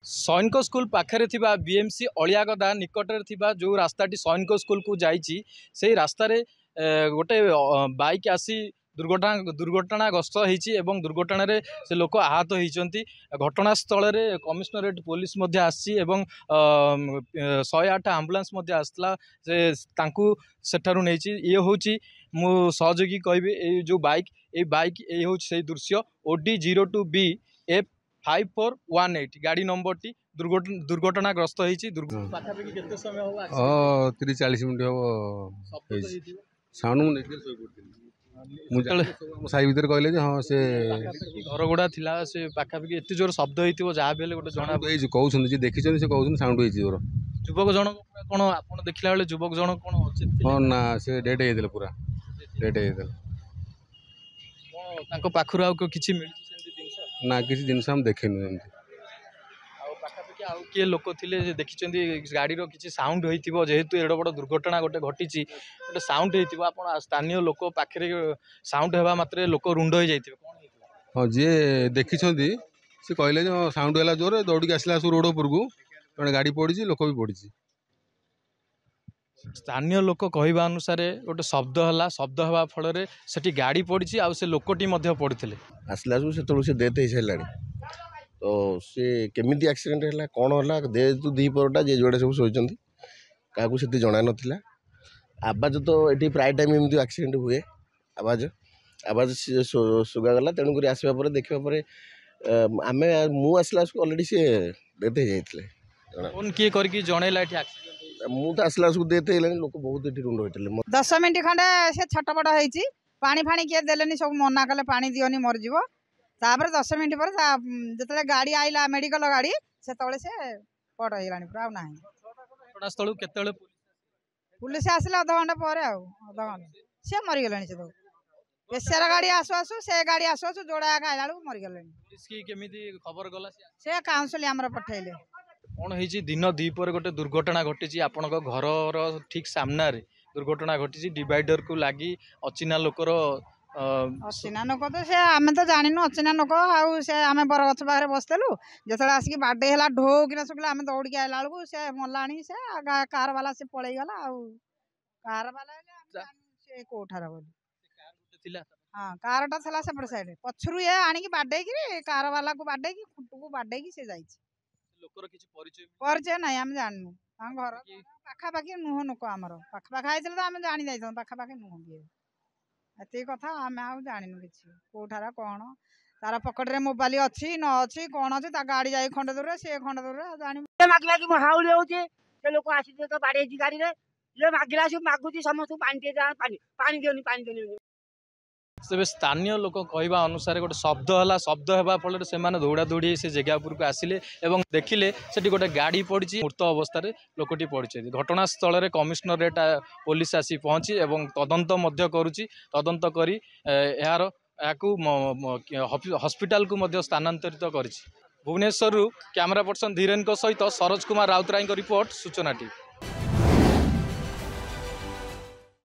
सैनिक स्कूल पाखे बीएमसी अलियागदा निकटरे थिबा जो रास्ताटी सैनिक स्कूल को जाइए से रास्तार गोटे बाइक आसी दुर्घटनाग्रस्त होती दुर्घटन से लोक आहत होती घटनास्थल कमिशनरेट पुलिस आसी 108 आंबुलांस आसला से सेठारु नहीं ये हूँ मु सहयोगी कहि जो बाइक ये हूँ से दृश्य OD02B F5418 गाड़ी नंबर टी दुर्घटनाग्रस्त होती 30-40 मिनट हम साउंड साई भर कहले हाँ से घर गुड़ा थिला से पाखापाखि एत जोर शब्द हो जहाँ भी गोटे जना कहते जी देखी से कहते साउंड हो जोर युवक जन कौन आप देखला बेले युवक जन कौन हाँ ना से डेड होते पूरा डेड होते पाखर आउ कि ना किसी जिनस हम देखेनु किए लोक थे देखी गाड़ी किसी साउंड हो जेहेतु एड बड़ दुर्घटना गोटे घटी गोटे साउंड हो स्थानीय लोक पाखे साउंड होगा मात्र लोक रुंड हो जाते हाँ जी देखी से कहले साउंड है जोर दौड़ आसला रोड उपर को जड़े गाड़ी पड़ी लोक भी पड़ी स्थानीय लोक कहवा अनुसार गोटे शब्द है शब्द हवा फल से गाड़ी पड़ी आ लोकटी पड़ते आसला से डेथ हो सारे तो सी केमी एक्सीडेंट है कौन है जेहेतु दीपरटा जे जोड़े सब शोचती क्या से जना नाला आवाज तो ये प्राय टाइम एमती एक्सीडेंट हुए आवाज आवाज सुगागला तेणुक आसवा देखा आम मुसला अलरेडी सी डेथ हो जाते फोन किए करके जनइला मु तो आसला डेथ हो लोक बहुत ये रुंड होते 10 मिनट खंडे से छटपट होती पानी फाणी किए देले सब मना कले पानी दियोनी मरज तापर 10 मिनट पर जो गाड़ी आईला मेडिकल गाड़ी से पड़ होगा पूरा ना घटनास्थल के पुलिस आसला अध घंटा पर अध घंटा सी मरीगले से तो पेशर गाड़ी आसु आसु से गाड़ी आसु आसु जोड़ा आइला गले खबर गला से काउंसिल आमर पठेले कौन होती दिन दीपर गोटे दुर्घटना घटी आपण घर ठीक सामना दुर्घटना घटी डिवाइडर को लगी अचिना लोकर अचिना लोक तो से आम तो जानिनु अचिना लोक आम बरगछ पाखे बसलु जो आसिक बाडे है ढो कि शुक्ला आम दौड़ के आइला बेलू से मला से कार वाला से पलैगला कार वाला से कौठार बोली हाँ कारटा था सेपट साइड पछरू ये आणिकी बाडे कार वाला को बाडे खुंटू को बाडे से जाइए परिचय ना आम जानू घर पाखापाखि नुह लोक आमर पाखापाखा होते तो आम जानी जाइए पाखापाखि नुह भी ये कथा आम आउ जानू कि कौठार कौन तार पकेट मोबाइल अच्छी न अच्छी कौन अच्छी गाड़ी जाए खंड दूर सी खंड दूर जान मागी मागी हाउली होचे लोक आसी तो बाड़े गाड़ी ये मागिला सब मागुची समस्त पानी पानी दियोनी तेज स्थानीय लोक कहवा अनुसार गोटे शब्द है शब्द होगा फल से दौड़ा दौड़ी से जगह उपरको आसिले देखिले से गोटे गाड़ी पड़ी मृत अवस्था लोकटी पड़ी घटनास्थल में कमिशनरेट पुलिस आसी पहुँची तदंत करुच्ची तदंत कर हस्पिटाल को स्थानांतरित कर भुवनेश्वर कैमरा पर्सन धीरेन सहित सरोज कुमार राउतराय रिपोर्ट सूचना टी।